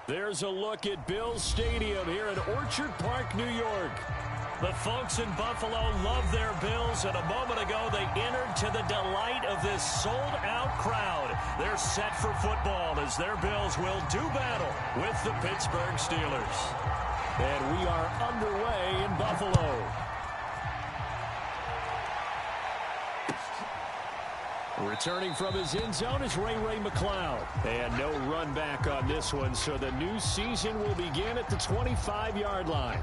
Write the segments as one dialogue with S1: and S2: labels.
S1: There's a look at Bills Stadium here in Orchard Park, New York. The folks in Buffalo love their Bills, and a moment ago they entered to the delight of this sold-out crowd. They're set for football as their Bills will do battle with the Pittsburgh Steelers. And we are underway in Buffalo. Returning from his end zone is Ray McCloud. And no run back on this one, so the new season will begin at the 25-yard line.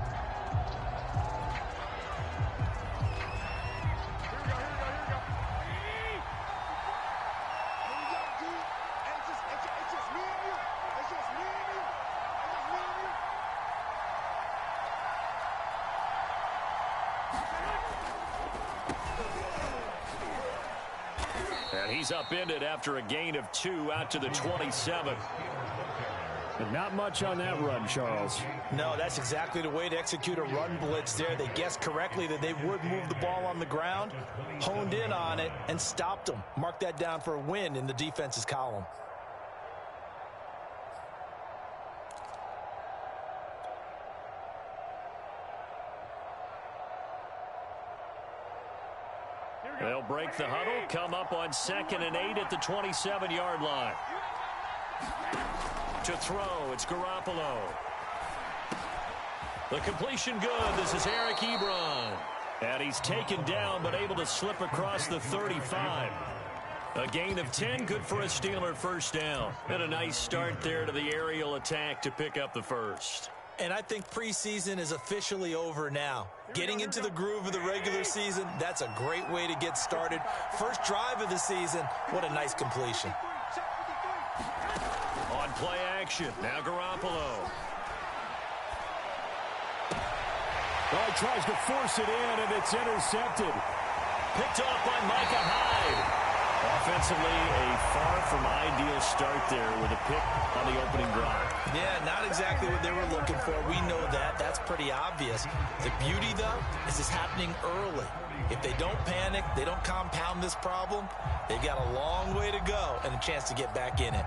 S1: He's upended after a gain of 2 out to the 27. And not much on that run, Charles.
S2: No, that's exactly the way to execute a run blitz there. They guessed correctly that they would move the ball on the ground, honed in on it, and stopped them. Mark that down for a win in the defense's column.
S1: They'll break the huddle, come up on 2nd and 8 at the 27-yard line. To throw, it's Garoppolo. The completion good. This is Eric Ebron. And he's taken down but able to slip across the 35. A gain of 10, good for a Steeler first down. And a nice start there to the aerial attack to pick up the first.
S2: And I think preseason is officially over now. Getting into the groove of the regular season, that's a great way to get started. First drive of the season, what a nice completion.
S1: On play action, now Garoppolo.
S3: Oh, he tries to force it in, and it's intercepted.
S1: Picked off by Micah Hyde. Offensively, a far from ideal start there with a pick on the opening drive.
S2: Yeah, not exactly what they were looking for. We know that. That's pretty obvious. The beauty, though, is this happening early. If they don't panic, they don't compound this problem, they've got a long way to go and a chance to get back in it.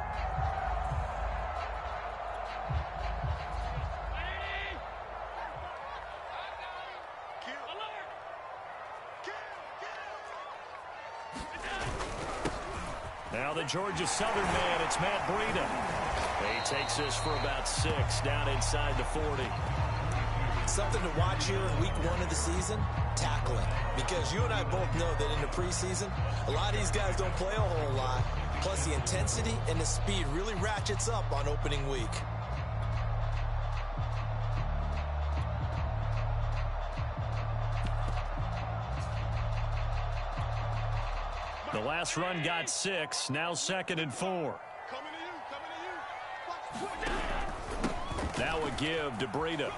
S1: Now the Georgia Southern man, it's Matt Breida. He takes this for about 6 down inside the 40.
S2: Something to watch here in week 1 of the season, tackling. Because you and I both know that in the preseason, a lot of these guys don't play a whole lot. Plus the intensity and the speed really ratchets up on opening week.
S1: The last run got 6, now 2nd and 4. Now a give to Breida.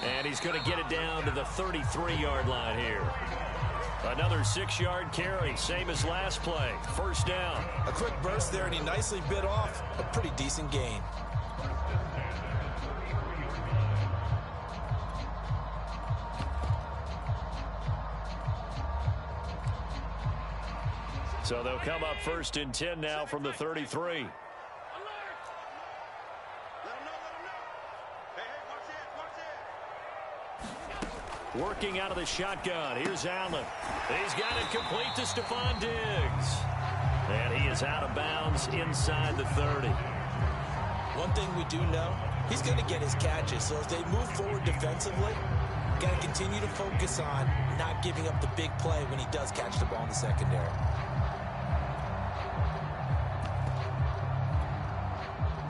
S1: And he's going to get it down to the 33-yard line here. Another 6-yard carry, same as last play. First down.
S2: A quick burst there, and he nicely bit off a pretty decent gain.
S1: So they'll come up 1st and 10 now from the 33. Working out of the shotgun. Here's Allen. He's got it complete to Stephon Diggs. And he is out of bounds inside the 30.
S2: One thing we do know, he's going to get his catches. So as they move forward defensively, got to continue to focus on not giving up the big play when he does catch the ball in the secondary.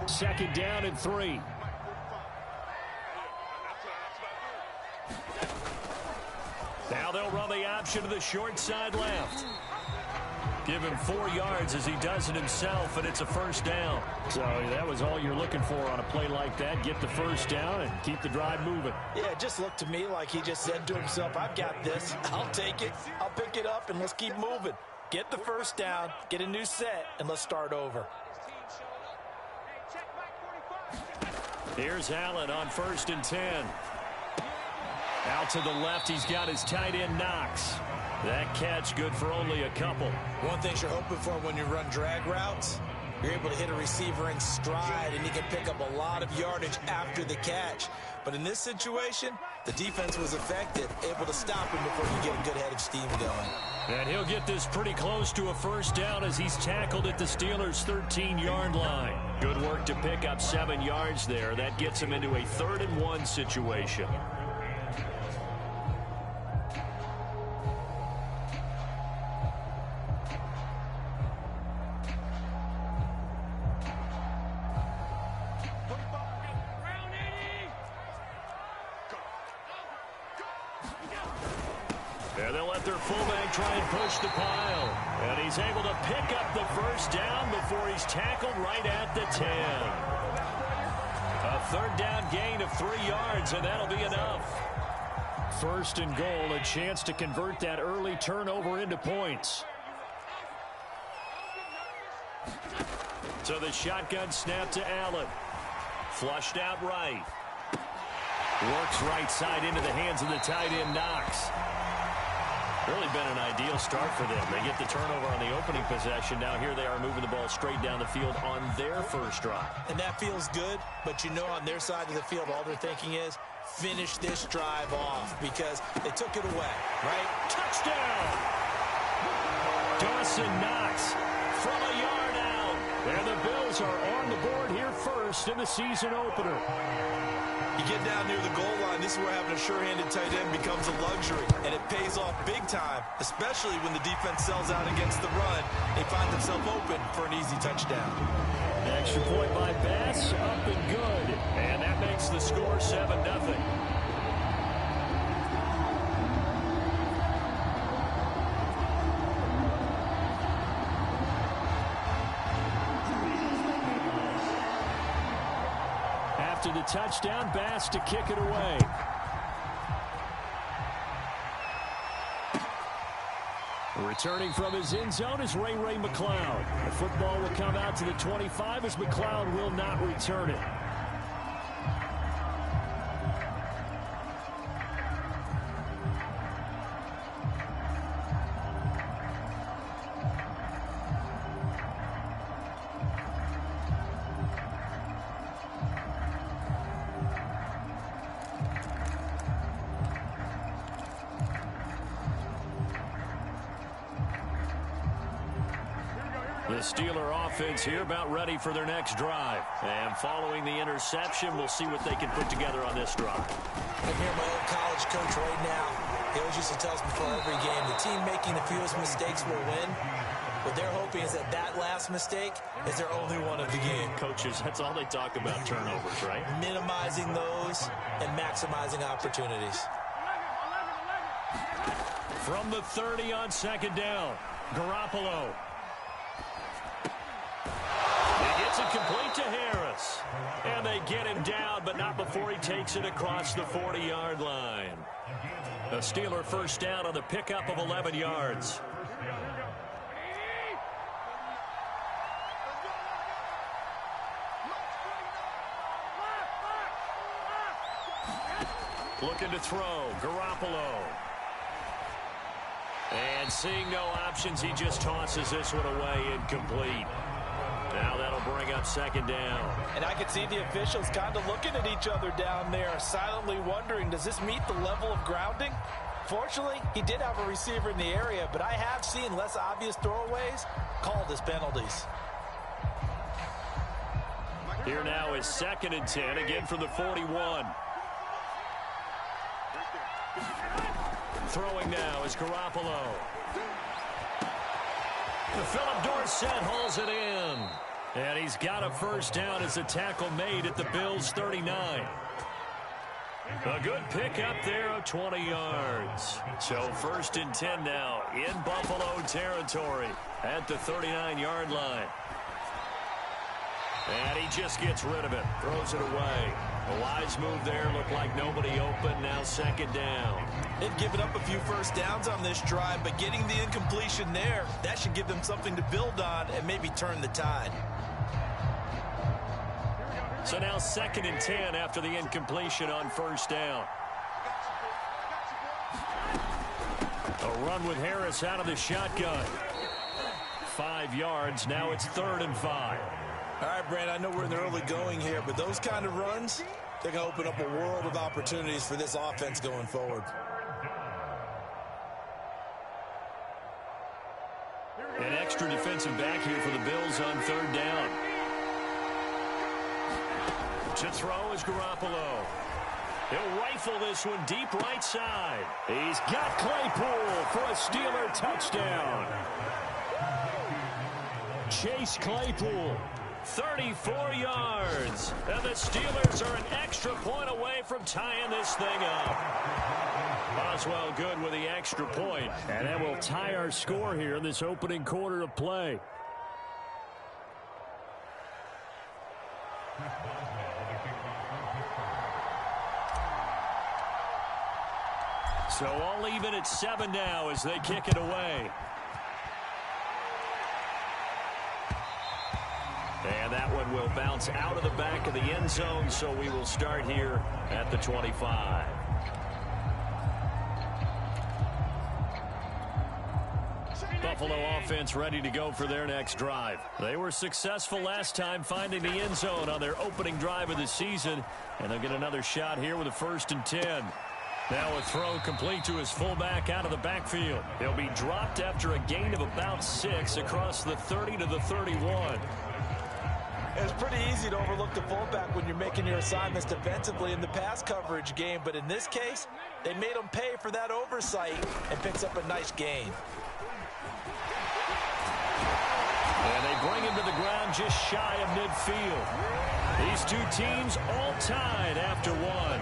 S1: Second down and 3. Now they'll run the option to the short side left. Give him 4 yards as he does it himself, and it's a first down. So that was all you're looking for on a play like that. Get the first down and keep the drive moving.
S2: Yeah, it just looked to me like he just said to himself, I've got this. I'll take it. I'll pick it up, and let's keep moving. Get the first down, get a new set, and let's start over.
S1: Here's Allen on 1st and 10. Out to the left, he's got his tight end Knox. That catch good for only a couple.
S2: One thing you're hoping for when you run drag routes, You're able to hit a receiver in stride, and he can pick up a lot of yardage after the catch. But in this situation, the defense was effective, able to stop him before you get a good head of steam going.
S1: And he'll get this pretty close to a first down as he's tackled at the Steelers' 13-yard line. Good work to pick up 7 yards there. That gets him into a 3rd-and-1 situation. And they'll let their fullback try and push the pile. And he's able to pick up the first down before he's tackled right at the 10. A 3rd down gain of 3 yards, and that'll be enough. 1st and goal, a chance to convert that early turnover into points. So the shotgun snap to Allen. Flushed out right. Works right side into the hands of the tight end Knox. Really been an ideal start for them. They get the turnover on the opening possession. Now here they are moving the ball straight down the field on their first drive.
S2: And that feels good, but you know on their side of the field, all they're thinking is finish this drive off because they took it away, right?
S1: Touchdown! Dawson Knox from a yard out. And the Bills are on the board here first in the season opener.
S2: You get down near the goal line, this is where having a sure-handed tight end becomes a luxury, and it pays off big time, especially when the defense sells out against the run. They find themselves open for an easy touchdown.
S1: Extra point by Bass, up and good. And that makes the score 7-0. After the touchdown, Bass to kick it away. Returning from his end zone is Ray McLeod. The football will come out to the 25 as McLeod will not return it. The Steeler offense here about ready for their next drive. And following the interception, we'll see what they can put together on this drive.
S2: I'm here my old college coach right now. He always used to tell us before every game, the team making the fewest mistakes will win. What they're hoping is that that last mistake is their only one of the game.
S1: Coaches, that's all they talk about, turnovers, right?
S2: Minimizing those and maximizing opportunities.
S1: From the 30 on 2nd down, Garoppolo. It's incomplete to Harris. And they get him down, but not before he takes it across the 40-yard line. A Steeler first down on the pickup of 11 yards. Looking to throw, Garoppolo. And seeing no options, he just tosses this one away incomplete. Now that'll bring up 2nd down.
S2: And I can see the officials kind of looking at each other down there, silently wondering, does this meet the level of grounding? Fortunately, he did have a receiver in the area, but I have seen less obvious throwaways called as penalties.
S1: Here now is 2nd and 10, again from the 41. Throwing now is Garoppolo. Philip Dorsett hauls it in. And he's got a first down as a tackle made at the Bills' 39. A good pickup there of 20 yards. So 1st and 10 now in Buffalo territory at the 39-yard line. And he just gets rid of it, throws it away. A wise move there, looked like nobody open, now 2nd down.
S2: They've given up a few first downs on this drive, but getting the incompletion there, that should give them something to build on and maybe turn the tide.
S1: So now 2nd and 10 after the incompletion on first down. A run with Harris out of the shotgun. 5 yards. Now it's 3rd and 5.
S2: All right, Brand, I know we're in the early going here, but those kind of runs, they're going to open up a world of opportunities for this offense going forward.
S1: An extra defensive back here for the Bills on 3rd down. To throw is Garoppolo. He'll rifle this one deep right side. He's got Claypool for a Steeler touchdown. Chase Claypool, 34 yards. And the Steelers are an extra point away from tying this thing up. Boswell good with the extra point. And that will tie our score here in this opening quarter of play. So all even at 7 now as they kick it away. And that one will bounce out of the back of the end zone, so we will start here at the 25. Buffalo offense ready to go for their next drive. They were successful last time finding the end zone on their opening drive of the season, and they'll get another shot here with a 1st and 10. Now a throw complete to his fullback out of the backfield. He'll be dropped after a gain of about 6 across the 30 to the 31.
S2: It's pretty easy to overlook the fullback when you're making your assignments defensively in the pass coverage game, but in this case, they made him pay for that oversight and picks up a nice gain.
S1: And they bring him to the ground just shy of midfield. These two teams all tied after 1.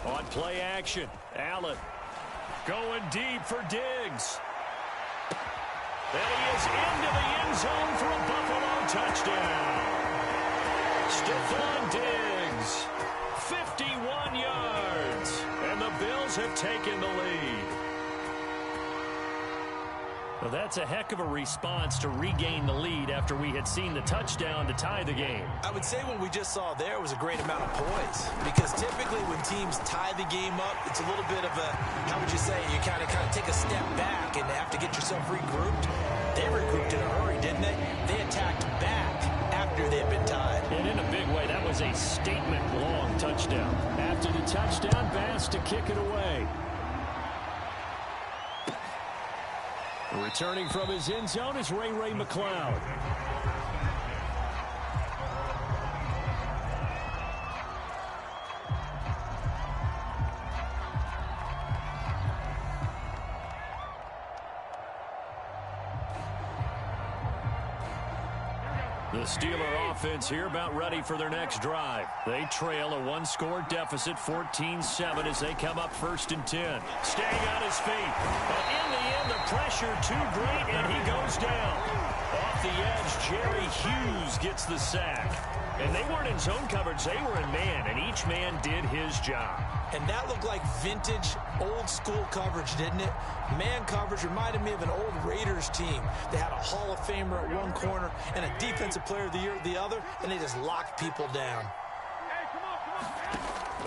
S1: On play action, Allen going deep for Diggs. And he is into the end zone for a Buffalo touchdown. Stephon Diggs, 51 yards, and the Bills have taken the lead. Well, that's a heck of a response to regain the lead after we had seen the touchdown to tie the game.
S2: I would say what we just saw there was a great amount of poise, because typically when teams tie the game up, it's a little bit of a, how would you say, you kind of take a step back and have to get yourself regrouped. They regrouped in a hurry, didn't they? They attacked back after they'd been tied.
S1: And in a big way, that was a statement-long touchdown. After the touchdown, Bass to kick it away. Returning from his end zone is Ray McCloud. The Steeler offense here about ready for their next drive. They trail a 1-score deficit, 14-7, as they come up 1st and 10. Staying on his feet. But in the end, the pressure too great, and he goes down. Off the edge, Jerry Hughes gets the sack. And they weren't in zone coverage, they were in man, and each man did his job.
S2: And that looked like vintage, old-school coverage, didn't it? Man coverage reminded me of an old Raiders team. They had a Hall of Famer at one corner and a Defensive Player of the Year at the other, and they just locked people down.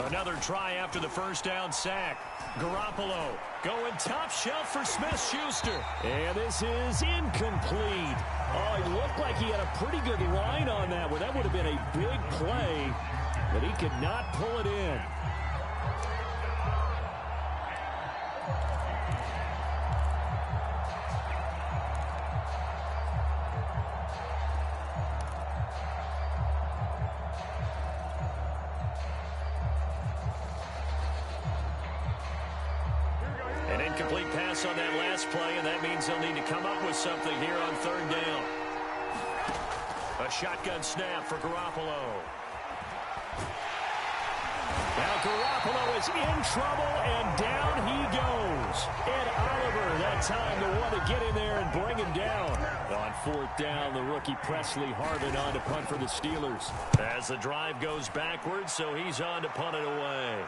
S1: Another try after the 1st down sack. Garoppolo going top shelf for Smith-Schuster. And this is incomplete. Oh, it looked like he had a pretty good line on that one. That would have been a big play, but he could not pull it in. An incomplete pass on that last play, and that means they'll need to come up with something here on 3rd down. A shotgun snap for Garoppolo. Now Garoppolo is in trouble, and down he goes. Ed Oliver, that time the one to get in there and bring him down. On 4th down, the rookie Presley Harvin on to punt for the Steelers. As the drive goes backwards, so he's on to punt it away.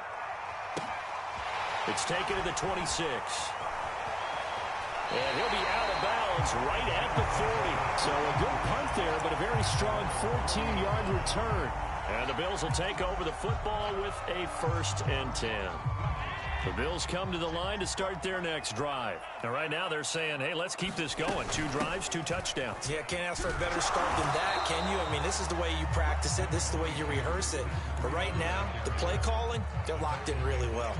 S1: It's taken to the 26. And he'll be out of bounds right at the 40. So a good punt there, but a very strong 14-yard return. And the Bills will take over the football with a 1st and 10. The Bills come to the line to start their next drive. And right now they're saying, hey, let's keep this going. 2 drives, 2 touchdowns.
S2: Yeah, can't ask for a better start than that, can you? I mean, this is the way you practice it. This is the way you rehearse it. But right now, the play calling, they're locked in really well.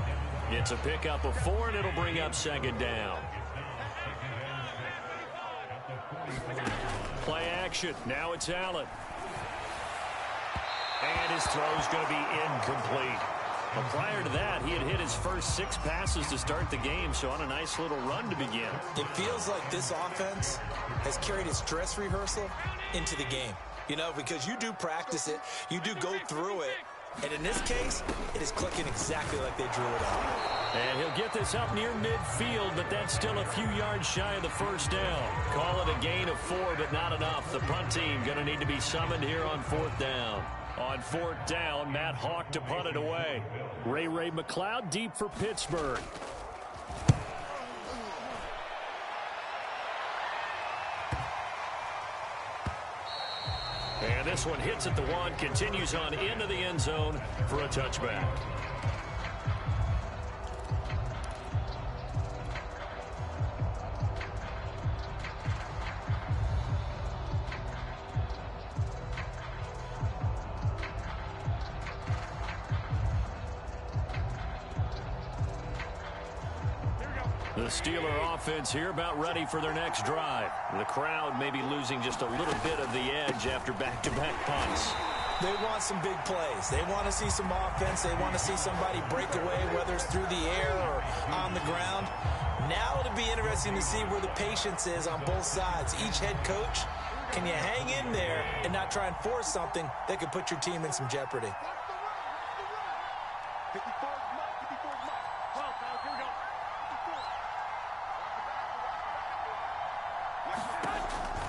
S1: It's a pickup of 4, and it'll bring up 2nd down. Play action. Now it's Allen. And his throw's going to be incomplete. Well, prior to that, he had hit his first 6 passes to start the game, so on a nice little run to begin.
S2: It feels like this offense has carried its dress rehearsal into the game. You know, because you do practice it, you do go through it, and in this case, it is clicking exactly like they drew it up.
S1: And he'll get this up near midfield, but that's still a few yards shy of the 1st down. Call it a gain of 4, but not enough. The punt team going to need to be summoned here on 4th down. On 4th down, Matt Hawk to punt it away. Ray McLeod deep for Pittsburgh. And this one hits at the 1, continues on into the end zone for a touchback. The Steeler offense here about ready for their next drive. The crowd may be losing just a little bit of the edge after back-to-back punts.
S2: They want some big plays. They want to see some offense. They want to see somebody break away, whether it's through the air or on the ground. Now it'll be interesting to see where the patience is on both sides. Each head coach, can you hang in there and not try and force something that could put your team in some jeopardy?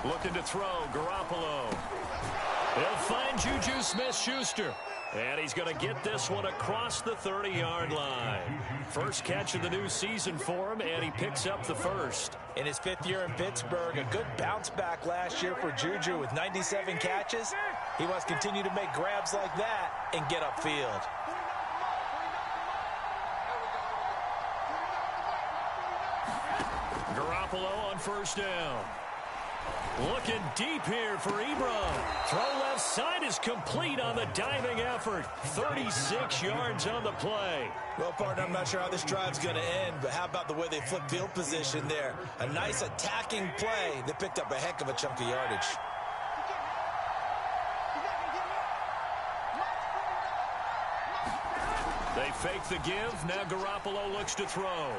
S1: Looking to throw, Garoppolo. He'll find Juju Smith-Schuster. And he's going to get this one across the 30-yard line. First catch of the new season for him, and he picks up the 1st.
S2: In his 5th year in Pittsburgh, a good bounce back last year for Juju with 97 catches. He wants to continue to make grabs like that and get upfield.
S1: Garoppolo on 1st down. Looking deep here for Ebron. Throw left side is complete on the diving effort. 36 yards on the play.
S2: Well, partner, I'm not sure how this drive's going to end, but how about the way they flip field position there? A nice attacking play that picked up a heck of a chunk of yardage.
S1: They fake the give. Now Garoppolo looks to throw.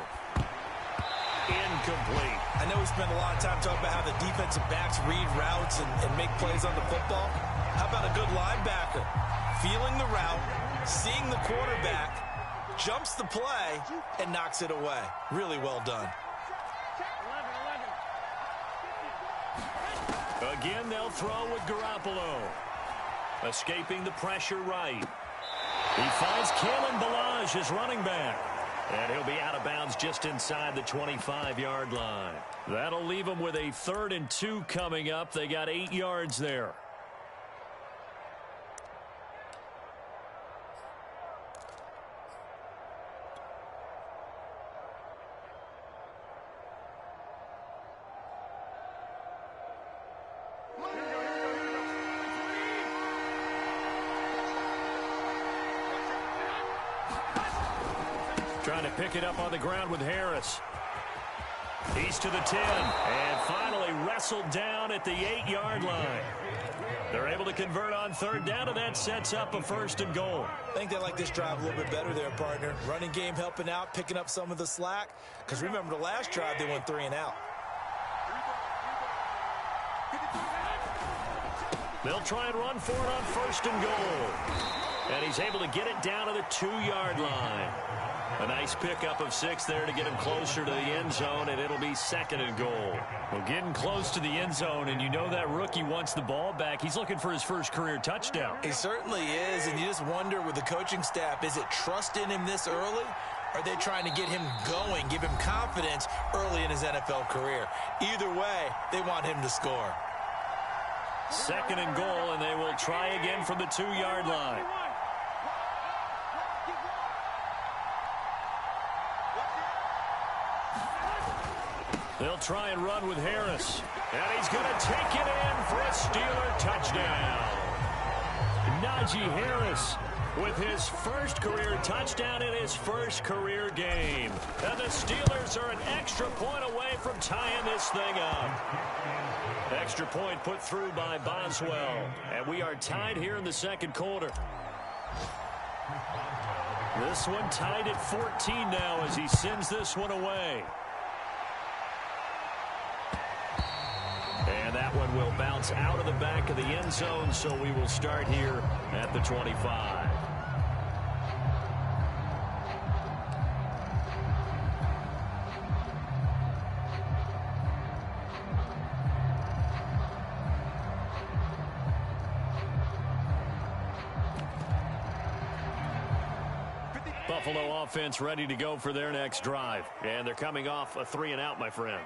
S1: Incomplete.
S2: I know we spend a lot of time talking about how the defensive backs read routes and make plays on the football. How about a good linebacker? Feeling the route, seeing the quarterback, jumps the play, and knocks it away. Really well done.
S1: Again, they'll throw with Garoppolo. Escaping the pressure right. He finds Kalen Ballage, his running back. And he'll be out of bounds just inside the 25-yard line. That'll leave him with a 3rd and 2 coming up. They got 8 yards there. Trying to pick it up on the ground with Harris. He's to the 10. And finally wrestled down at the 8-yard line. They're able to convert on 3rd down, and that sets up a 1st and goal.
S2: I think they like this drive a little bit better there, partner. Running game helping out, picking up some of the slack. Because remember the last drive, they went 3 and out.
S1: They'll try and run for it on 1st and goal. And he's able to get it down to the 2-yard line. A nice pickup of 6 there to get him closer to the end zone, and it'll be 2nd and goal. Well, getting close to the end zone, and you know that rookie wants the ball back. He's looking for his first career touchdown.
S2: He certainly is, and you just wonder with the coaching staff, is it trust in him this early? Or are they trying to get him going, give him confidence early in his NFL career? Either way, they want him to score.
S1: 2nd and goal, and they will try again from the 2-yard line. They'll try and run with Harris. And he's going to take it in for a Steeler touchdown. Najee Harris with his first career touchdown in his first career game. And the Steelers are an extra point away from tying this thing up. Extra point put through by Boswell. And we are tied here in the 2nd quarter. This one tied at 14 now as he sends this one away. And that one will bounce out of the back of the end zone, so we will start here at the 25. Buffalo offense ready to go for their next drive. And they're coming off a 3-and-out, my friend.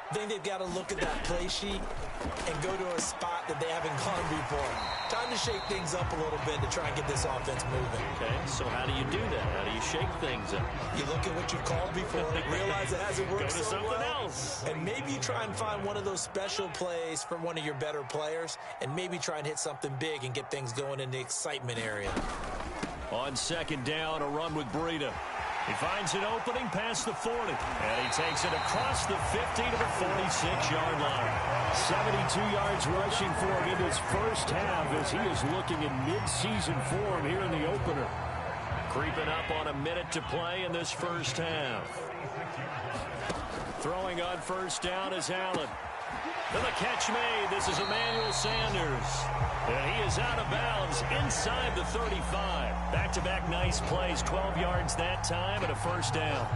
S2: I think they've got to look at that play sheet and go to a spot that they haven't gone before. Time to shake things up a little bit to try and get this offense moving.
S1: Okay, so how do you do that? How do you shake things up?
S2: You look at what you've called before, realize it hasn't worked
S1: so
S2: well.
S1: Go to something else.
S2: And maybe you try and find one of those special plays from one of your better players, and maybe try and hit something big and get things going in the excitement area.
S1: On 2nd down, a run with Breida. He finds an opening past the 40, and he takes it across the 50 to the 46-yard line. 72 yards rushing for him in his first half as he is looking in mid-season form here in the opener. Creeping up on a minute to play in this first half. Throwing on 1st down is Allen. And the catch made. This is Emmanuel Sanders. And he is out of bounds inside the 35. Back-to-back nice plays. 12 yards that time and a 1st down.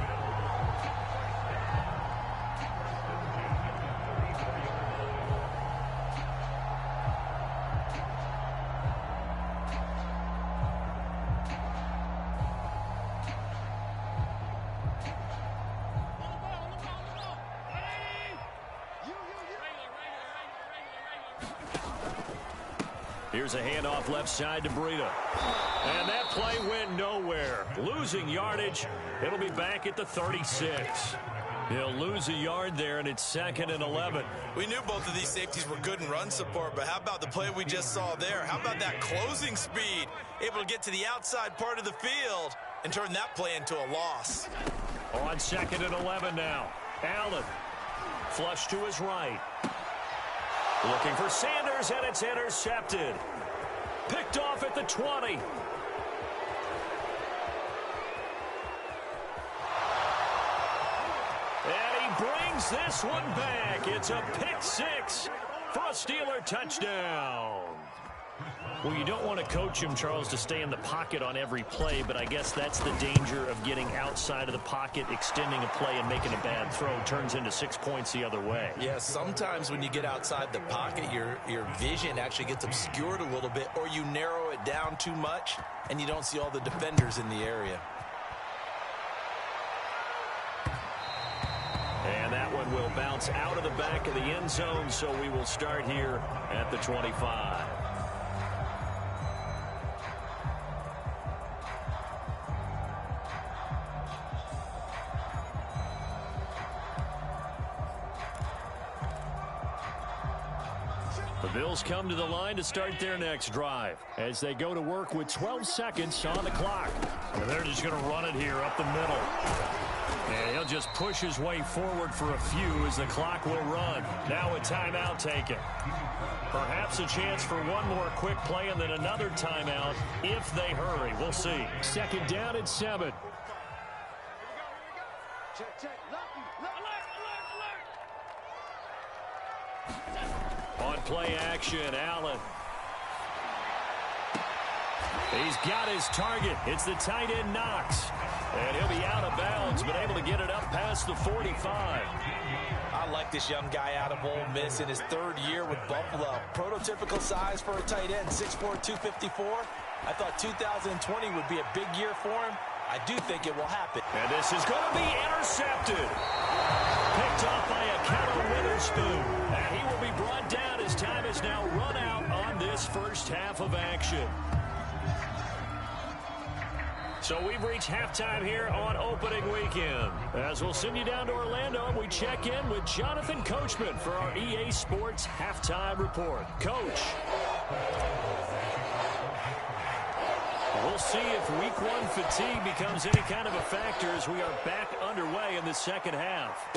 S1: Here's a handoff left side to Breida. And that play went nowhere. Losing yardage. It'll be back at the 36. He'll lose a yard there, and it's 2nd and 11.
S2: We knew both of these safeties were good in run support, but how about the play we just saw there? How about that closing speed? Able to get to the outside part of the field and turn that play into a loss.
S1: On 2nd and 11 now. Allen. Flush to his right. Looking for Sanders, and it's intercepted. Picked off at the 20. And he brings this one back. It's a pick 6 for a Steeler touchdown. Well, you don't want to coach him, Charles, to stay in the pocket on every play, but I guess that's the danger of getting outside of the pocket, extending a play, and making a bad throw. Turns into 6 points the other way.
S2: Yeah, sometimes when you get outside the pocket, your vision actually gets obscured a little bit, or you narrow it down too much, and you don't see all the defenders in the area.
S1: And that one will bounce out of the back of the end zone, so we will start here at the 25. The Bills come to the line to start their next drive as they go to work with 12 seconds on the clock. And they're just going to run it here up the middle. And he'll just push his way forward for a few as the clock will run. Now a timeout taken. Perhaps a chance for one more quick play and then another timeout if they hurry. We'll see. 2nd down and 7. On play action, Allen. He's got his target. It's the tight end Knox. And he'll be out of bounds, but able to get it up past the 45.
S2: I like this young guy out of Ole Miss in his 3rd year with Buffalo. Prototypical size for a tight end, 6'4", 254. I thought 2020 would be a big year for him. I do think it will happen.
S1: And this is going to be intercepted. picked off by a Kello Witherspoon. And he will be brought down as time is now run out on this first half of action. So we've reached halftime here on opening weekend. As we'll send you down to Orlando, we check in with Jonathan Coachman for our EA Sports Halftime Report. Coach. We'll see if week one fatigue becomes any kind of a factor as we are back underway in the second half.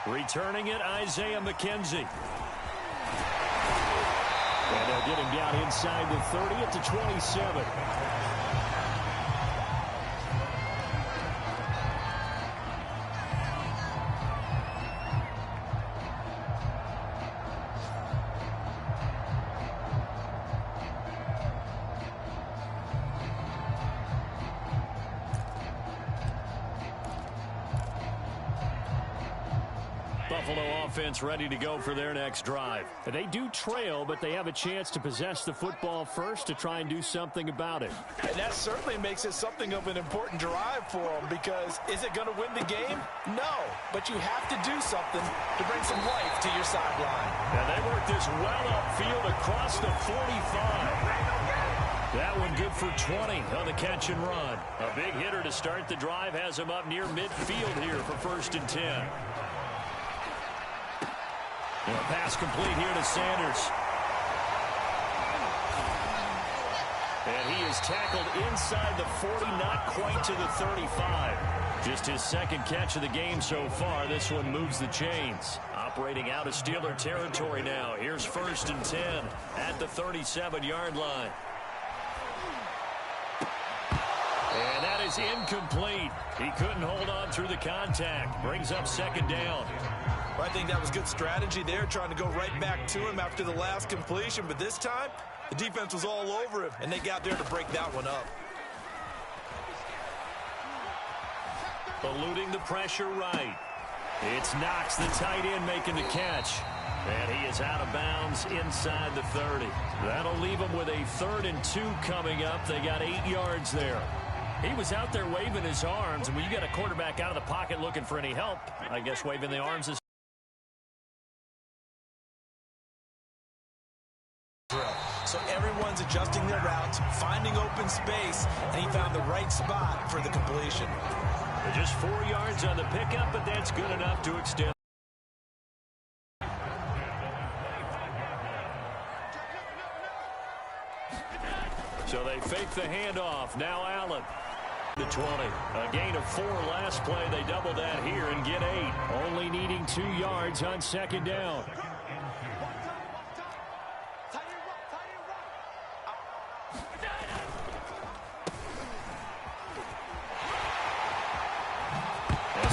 S1: Returning it, Isaiah McKenzie. And they'll get him down inside the 30 at the 27. Buffalo offense ready to go for their next drive. They do trail, but they have a chance to possess the football first to try and do something about it.
S2: And that certainly makes it something of an important drive for them, because is it going to win the game? No, but you have to do something to bring some life to your sideline.
S1: And they work this well upfield across the 45. That one good for 20 on the catch and run. A big hitter to start the drive has him up near midfield here for 1st and 10. And a pass complete here to Sanders. And he is tackled inside the 40, not quite to the 35. Just his second catch of the game so far. This one moves the chains. Operating out of Steeler territory now. Here's 1st and 10 at the 37-yard line. And that is incomplete. He couldn't hold on through the contact. Brings up 2nd down.
S2: Well, I think that was good strategy there, trying to go right back to him after the last completion. But this time, the defense was all over him, and they got there to break that one up.
S1: Eluding the pressure right. It's Knox, the tight end, making the catch. And he is out of bounds inside the 30. That'll leave him with a 3rd and 2 coming up. They got 8 yards there. He was out there waving his arms, and when you got a quarterback out of the pocket looking for any help, I guess waving the arms is
S2: so everyone's adjusting their routes, finding open space, and he found the right spot for the completion.
S1: Just 4 yards on the pickup, but that's good enough to extend. So they fake the handoff. Now Allen. The 20. A gain of 4 last play. They double that here and get 8. Only needing 2 yards on 2nd down.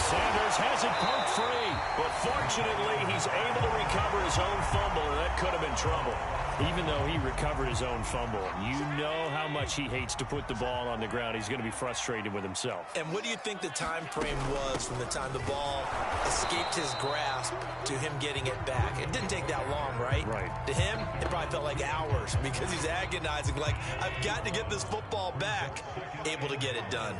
S1: Sanders has it poked free, but fortunately he's able to recover his own fumble, and that could have been trouble. Even though he recovered his own fumble, you know how much he hates to put the ball on the ground. He's going to be frustrated with himself.
S2: And what do you think the time frame was from the time the ball escaped his grasp to him getting it back? It didn't take that long, right?
S1: Right.
S2: To him, it probably felt like hours because he's agonizing, like, I've got to get this football back. Able to get it done.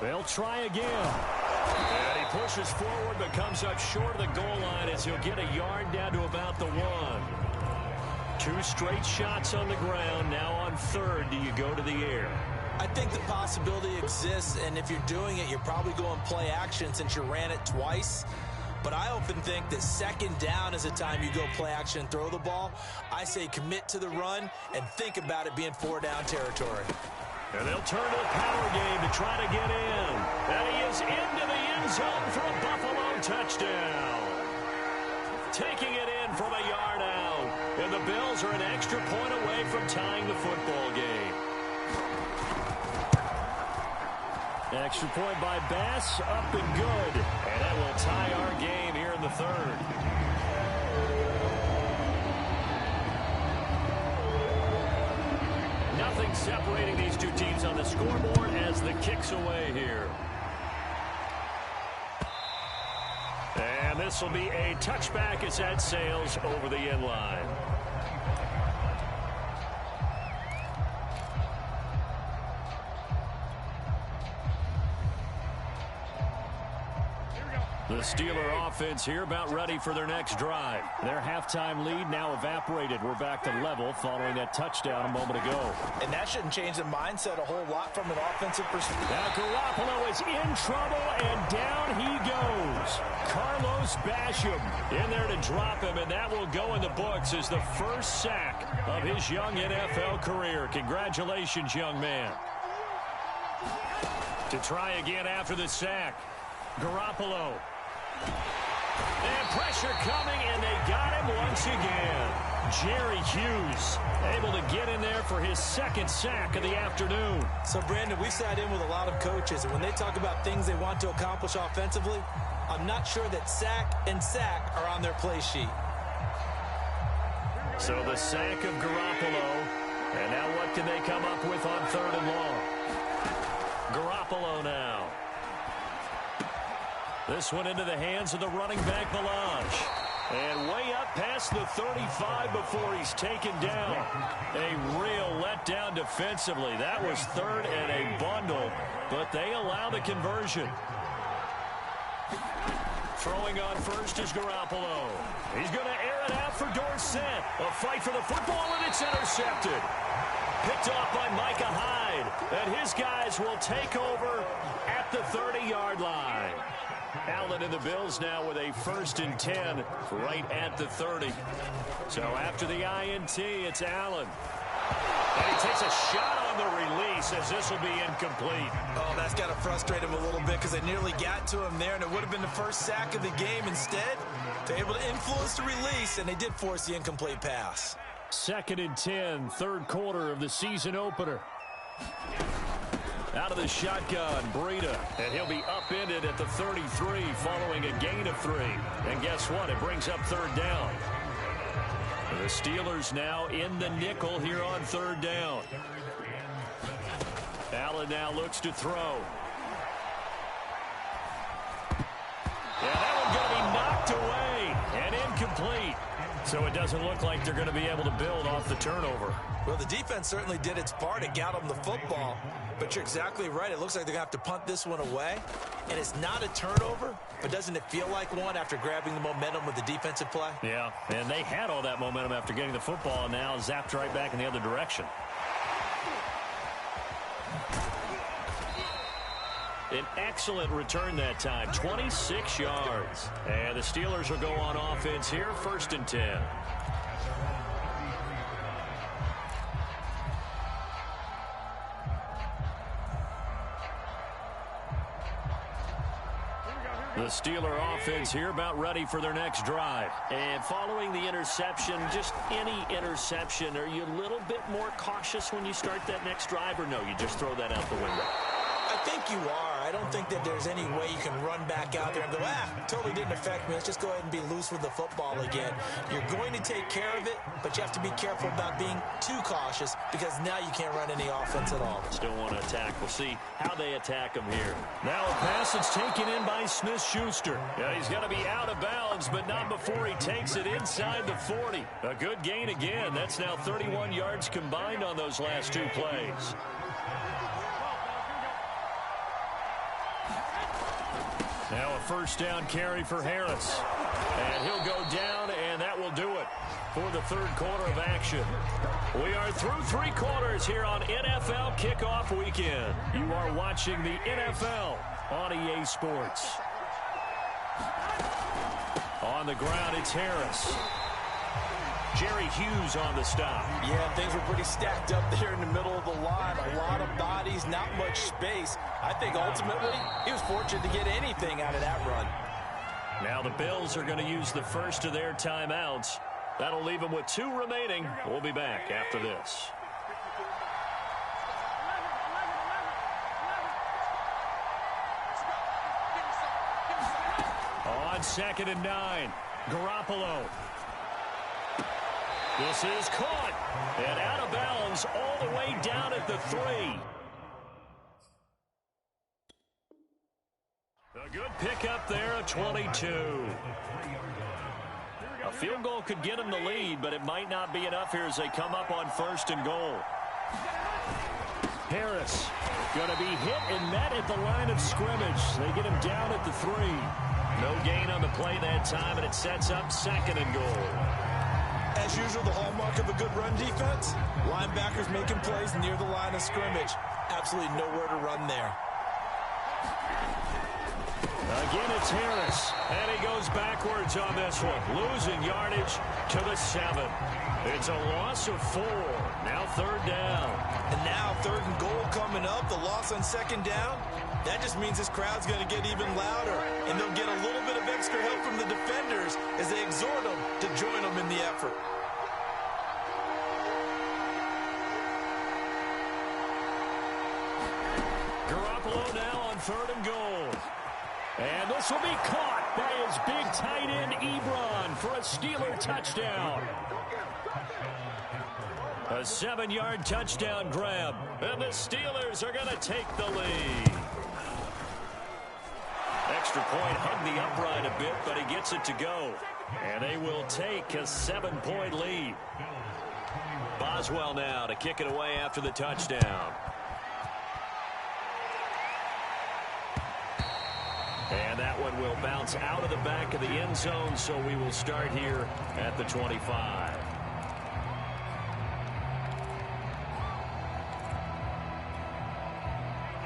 S1: They'll try again. And he pushes forward but comes up short of the goal line as he'll get a yard down to about the 1. 2 straight shots on the ground. Now on 3rd, do you go to the air?
S2: I think the possibility exists, and if you're doing it, you're probably going play action since you ran it twice. But I often think that 2nd down is the time you go play action and throw the ball. I say commit to the run and think about it being 4-down territory.
S1: And they'll turn to the power game to try to get in. And he is into the end zone for a Buffalo touchdown. Taking it in from a yard out. And the Bills are an extra point away from tying the football game. Extra point by Bass, up and good. And that will tie our game here in the 3rd. Nothing separating these two teams on the scoreboard as the kick's away here. And this will be a touchback as that sails over the end line. The Steeler offense here about ready for their next drive. Their halftime lead now evaporated. We're back to level following that touchdown a moment ago.
S2: And that shouldn't change the mindset a whole lot from an offensive perspective.
S1: Now Garoppolo is in trouble, and down he goes. Carlos Basham in there to drop him, and that will go in the books as the first sack of his young NFL career. Congratulations, young man. To try again after the sack. Garoppolo. And pressure coming, and they got him once again. Jerry Hughes able to get in there for his second sack of the afternoon.
S2: So, Brandon, we sat in with a lot of coaches, and when they talk about things they want to accomplish offensively, I'm not sure that sack and sack are on their play sheet.
S1: So the sack of Garoppolo, and now what can they come up with on 3rd and long? Garoppolo now. This one into the hands of the running back, Melange. And way up past the 35 before he's taken down. A real letdown defensively. That was 3rd and a bundle, but they allow the conversion. Throwing on first is Garoppolo. He's going to air it out for Dorsett. A fight for the football, and it's intercepted. Picked off by Micah Hyde. And his guys will take over at the 30-yard line. Allen and the Bills now with a 1st and 10 right at the 30. So after the INT, it's Allen. And he takes a shot on the release as this will be incomplete.
S2: Oh, that's got to frustrate him a little bit because they nearly got to him there, and it would have been the first sack of the game. Instead, they're able to influence the release, and they did force the incomplete pass.
S1: 2nd and 10, 3rd quarter of the season opener. Out of the shotgun, Breida, and he'll be upended at the 33 following a gain of 3. And guess what? It brings up 3rd down. The Steelers now in the nickel here on 3rd down. Allen now looks to throw. And that one's going to be knocked away and incomplete. So it doesn't look like they're going to be able to build off the turnover.
S2: Well, the defense certainly did its part. It got them the football. But you're exactly right. It looks like they're going to have to punt this one away. And it's not a turnover, but doesn't it feel like one after grabbing the momentum with the defensive play?
S1: Yeah, and they had all that momentum after getting the football, and now zapped right back in the other direction. An excellent return that time, 26 yards. And the Steelers will go on offense here, 1st and 10. The Steeler offense here about ready for their next drive. And following the interception, just any interception, are you a little bit more cautious when you start that next drive, or no, you just throw that out the window?
S2: I think you are. I don't think that there's any way you can run back out there and go, totally didn't affect me. Let's just go ahead and be loose with the football again. You're going to take care of it, but you have to be careful about being too cautious because now you can't run any offense at all.
S1: Still want to attack. We'll see how they attack him here. Now a pass that's taken in by Smith-Schuster. Yeah, he's going to be out of bounds, but not before he takes it inside the 40. A good gain again. That's now 31 yards combined on those last 2 plays. Now a 1st down carry for Harris. And he'll go down, and that will do it for the 3rd quarter of action. We are through 3 quarters here on NFL Kickoff Weekend. You are watching the NFL on EA Sports. On the ground, it's Harris. Jerry Hughes on the stop.
S2: Yeah, things were pretty stacked up there in the middle of the line. A lot of bodies, not much space. I think ultimately he was fortunate to get anything out of that run.
S1: Now the Bills are going to use the first of their timeouts. That'll leave them with 2 remaining. We'll be back after this. On 2nd and 9, Garoppolo. This is caught and out of bounds all the way down at the 3. A good pickup there at 22. A field goal could get them the lead, but it might not be enough here as they come up on 1st and goal. Harris going to be hit and met at the line of scrimmage. They get him down at the 3. No gain on the play that time, and it sets up 2nd and goal.
S2: As usual, the hallmark of a good run defense, linebackers making plays near the line of scrimmage. Absolutely nowhere to run there.
S1: Again, it's Harris, and he goes backwards on this one, losing yardage to the 7. It's a loss of 4. Now 3rd down.
S2: And now 3rd and goal coming up, the loss on 2nd down. That just means this crowd's going to get even louder, and they'll get a little bit of extra help from the defenders as they exhort them to join them in the effort.
S1: Garoppolo now on 3rd and goal. And this will be caught by his big tight end, Ebron, for a Steeler touchdown. A 7-yard touchdown grab, and the Steelers are going to take the lead. Extra point hugged the upright a bit, but he gets it to go. And they will take a 7-point lead. Boswell now to kick it away after the touchdown. And that one will bounce out of the back of the end zone, so we will start here at the 25.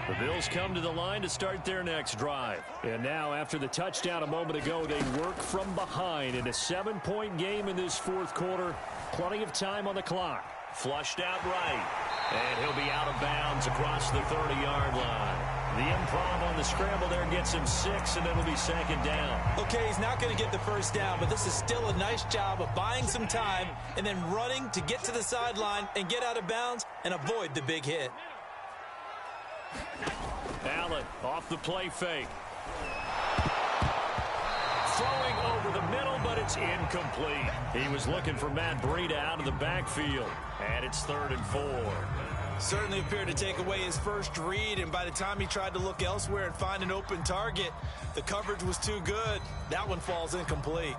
S1: The Bills come to the line to start their next drive. And now, after the touchdown a moment ago, they work from behind in a 7-point game in this 4th quarter. Plenty of time on the clock. Flushed out right. And he'll be out of bounds across the 30-yard line. The improv on the scramble there gets him 6, and it'll be 2nd down.
S2: Okay, he's not going to get the 1st down, but this is still a nice job of buying some time and then running to get to the sideline and get out of bounds and avoid the big hit.
S1: Allen off the play fake. Throwing over the middle, but it's incomplete. He was looking for Matt Breida out of the backfield. And it's 3rd and 4.
S2: Certainly appeared to take away his first read, and by the time he tried to look elsewhere and find an open target, the coverage was too good. That one falls incomplete.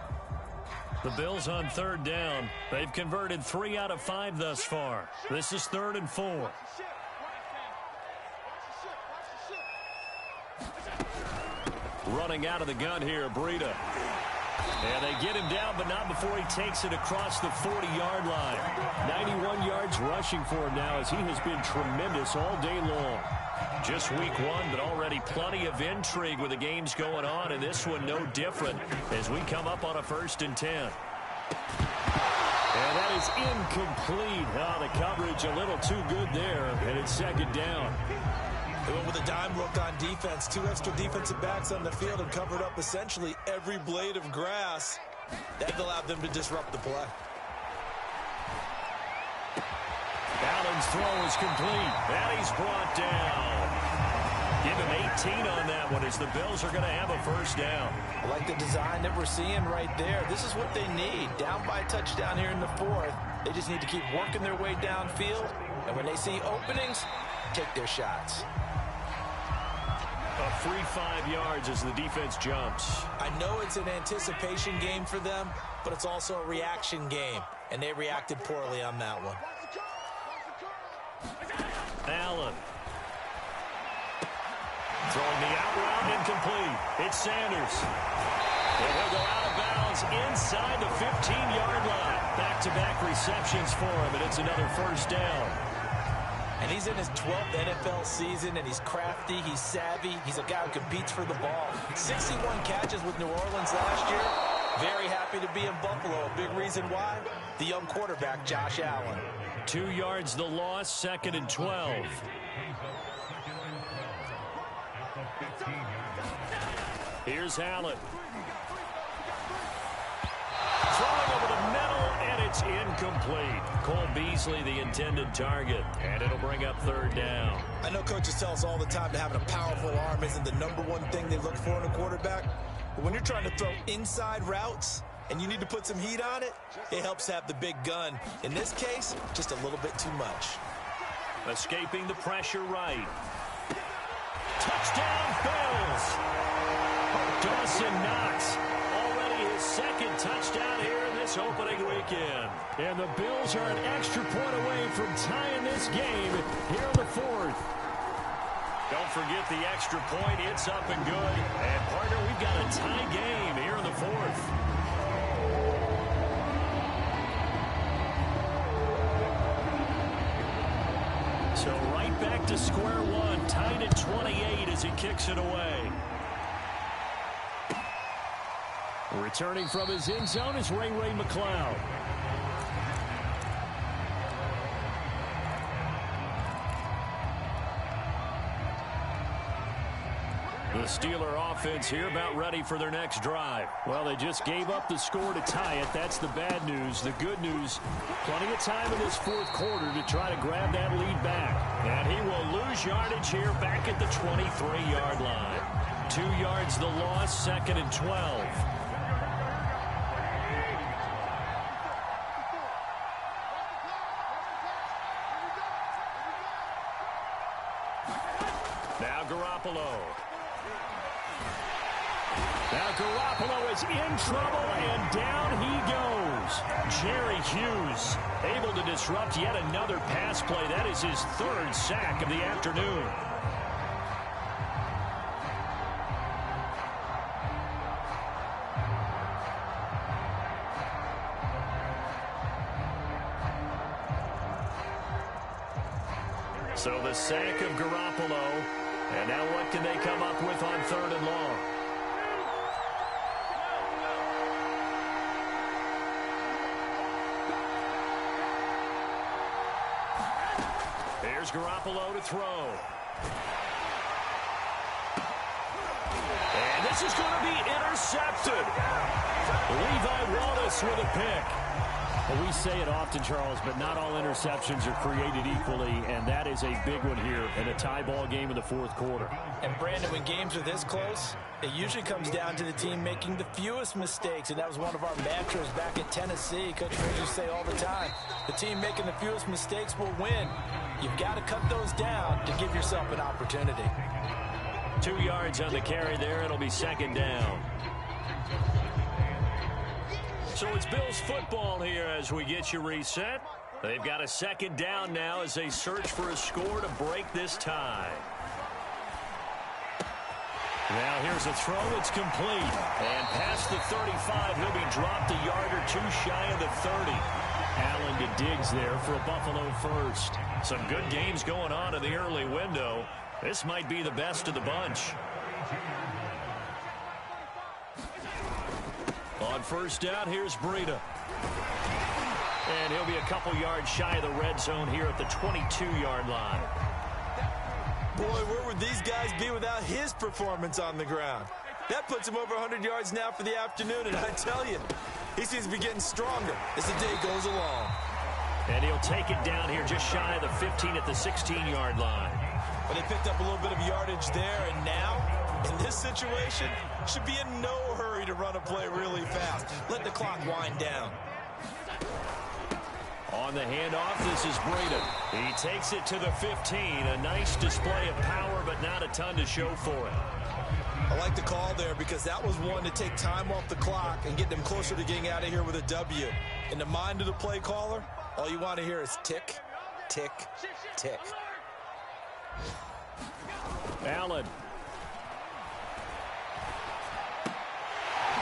S1: The Bills on 3rd down. They've converted 3 out of 5 thus far. This is 3rd and 4. Running out of the gun here, Breida. And they get him down, but not before he takes it across the 40-yard line. 91 yards rushing for him now, as he has been tremendous all day long. Just week 1, but already plenty of intrigue with the games going on, and this one no different as we come up on a 1st and 10. And that is incomplete. Oh, the coverage a little too good there, and it's 2nd down.
S2: They went with a dime look on defense. 2 extra defensive backs on the field and covered up essentially every blade of grass. That allowed them to disrupt the play.
S1: Allen's throw is complete. And he's brought down. Give him 18 on that one as the Bills are going to have a 1st down.
S2: I like the design that we're seeing right there. This is what they need. Down by a touchdown here in the 4th. They just need to keep working their way downfield. And when they see openings, take their shots.
S1: A free 5 yards as the defense jumps.
S2: I know it's an anticipation game for them, but it's also a reaction game, and they reacted poorly on that one.
S1: Allen. Throwing the out route, incomplete. It's Sanders. And he'll go out of bounds inside the 15-yard line. Back-to-back receptions for him, and it's another 1st down.
S2: And he's in his 12th NFL season, and he's crafty, he's savvy, he's a guy who competes for the ball. 61 catches with New Orleans last year. Very happy to be in Buffalo. A big reason why? The young quarterback, Josh Allen.
S1: 2 yards the loss, 2nd and 12. Here's Allen. Throwing over the middle, and it's incomplete. Cole Beasley, the intended target, and it'll bring up 3rd down.
S2: I know coaches tell us all the time that having a powerful arm isn't the #1 thing they look for in a quarterback. But when you're trying to throw inside routes and you need to put some heat on it, it helps have the big gun. In this case, just a little bit too much.
S1: Escaping the pressure right. Touchdown, Bills! Dawson Knox, already his 2nd touchdown here in this opening weekend. And the Bills are an extra point away from tying this game here in the 4th. They'll forget the extra point. It's up and good. And, partner, we've got a tie game here in the fourth. So right back to square one, tied at 28 as he kicks it away. Returning from his end zone is Ray McCloud. The Steeler offense here about ready for their next drive. Well, they just gave up the score to tie it. That's the bad news. The good news, plenty of time in this fourth quarter to try to grab that lead back. And he will lose yardage here back at the 23-yard line. 2 yards the loss, 2nd and 12. Now Garoppolo. Now Garoppolo is in trouble, and down he goes. Jerry Hughes able to disrupt yet another pass play. That is his 3rd sack of the afternoon. So the sack of Garoppolo, and now what can they come up with on 3rd and long? Here's Garoppolo to throw. And this is going to be intercepted. Levi Wallace with a pick. Well, we say it often, Charles, but not all interceptions are created equally, and that is a big one here in a tie ball game in the fourth quarter.
S2: And, Brandon, when games are this close, it usually comes down to the team making the fewest mistakes, and that was one of our mantras back at Tennessee. Coach Frazier say all the time, the team making the fewest mistakes will win. You've got to cut those down to give yourself an opportunity.
S1: 2 yards on the carry there. It'll be 2nd down. So it's Bills football here as we get you reset. They've got a 2nd down now as they search for a score to break this tie. Now here's a throw. It's complete. And past the 35, he'll be dropped a yard or 2 shy of the 30. Allen to Diggs there for a Buffalo first. Some good games going on in the early window. This might be the best of the bunch. On 1st down, here's Breida. And he'll be a couple yards shy of the red zone here at the 22-yard line.
S2: Boy, where would these guys be without his performance on the ground? That puts him over 100 yards now for the afternoon, and I tell you, he seems to be getting stronger as the day goes along.
S1: And he'll take it down here just shy of the 15 at the 16-yard line.
S2: But they picked up a little bit of yardage there, and now, in this situation, should be in no hurry to run a play really fast. Let the clock wind down.
S1: On the handoff, this is Breida. He takes it to the 15. A nice display of power, but not a ton to show for it.
S2: I like the call there because that was one to take time off the clock and get them closer to getting out of here with a W. In the mind of the play caller, all you want to hear is tick, tick, tick.
S1: Allen.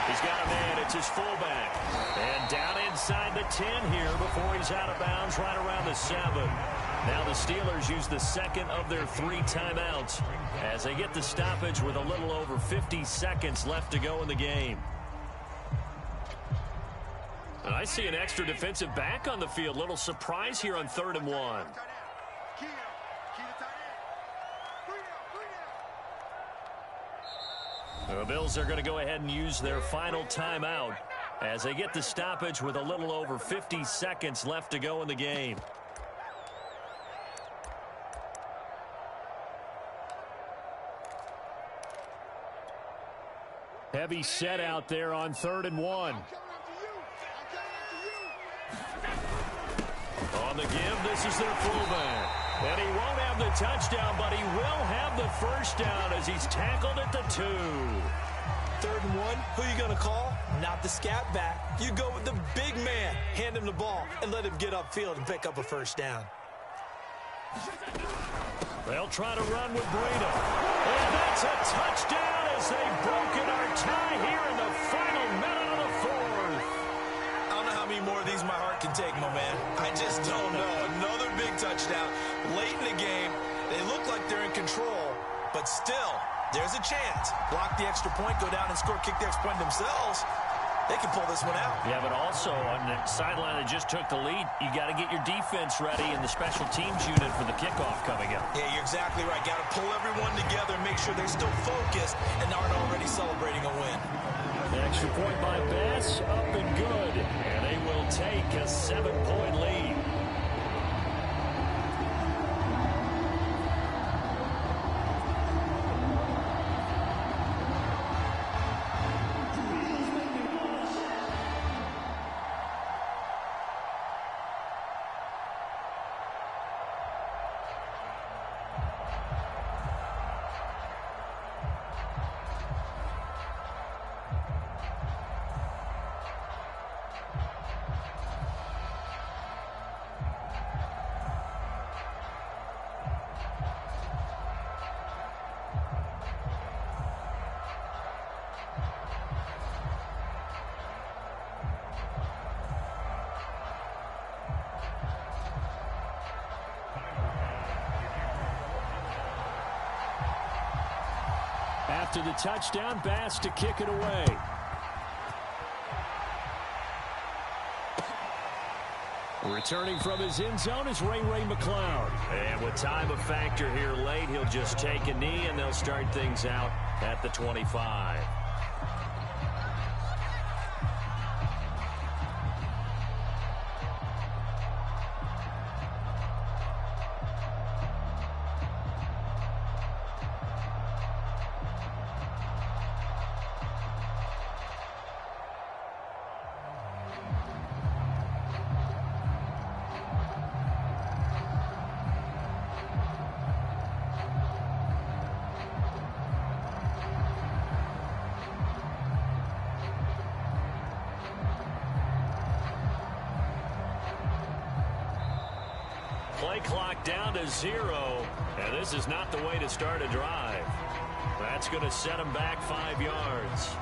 S1: He's got a man. It's his fullback. And down inside the 10 here before he's out of bounds right around the 7. Now the Steelers use the 2nd of their 3 timeouts as they get the stoppage with a little over 50 seconds left to go in the game. And I see an extra defensive back on the field. Little surprise here on 3rd and 1. The Bills are going to go ahead and use their final timeout as they get the stoppage with a little over 50 seconds left to go in the game. Heavy set out there on 3rd and 1. On the give, this is their fullback. And he won't have the touchdown, but he will have the 1st down as he's tackled at the 2.
S2: 3rd and 1, who are you going to call? Not the scat back. You go with the big man. Hand him the ball and let him get upfield and pick up a 1st down.
S1: They'll try to run with Breida. And that's a touchdown as they've broken our tie here in the final minute of the fourth.
S2: I don't know how many more of these my heart can take, my man. I just don't know. Another big touchdown late in the game. They look like they're in control, but still, there's a chance. Block the extra point, go down and score, kick the extra point themselves. They can pull this one out. Yeah, but also on the sideline that just took the lead, you got to get your defense ready in the special teams unit for the kickoff coming up. Yeah, you're exactly right. Got to pull everyone together, make sure they're still focused and aren't already celebrating a win.
S1: The extra point by Bass, up and good. And they will take a 7-point lead. After the touchdown, Bass to kick it away. Returning from his end zone is Ray McCloud. And with time a factor here late, he'll just take a knee and they'll start things out at the 25. Play clock down to 0, and this is not the way to start a drive. That's going to set them back 5 yards.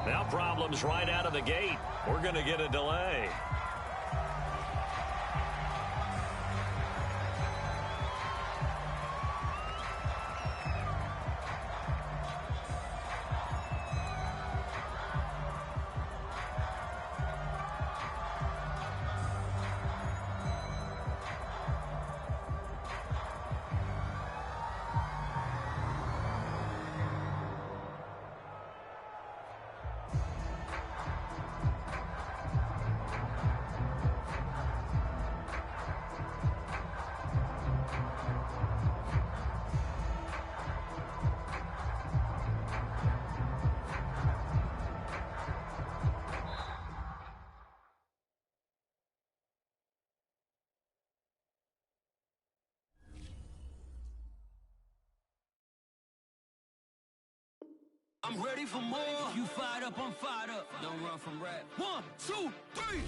S1: Now problems right out of the gate. We're going to get a delay.
S4: I'm ready for more. If you fired up, I'm fired up. Don't run from rap. 1, 2, 3.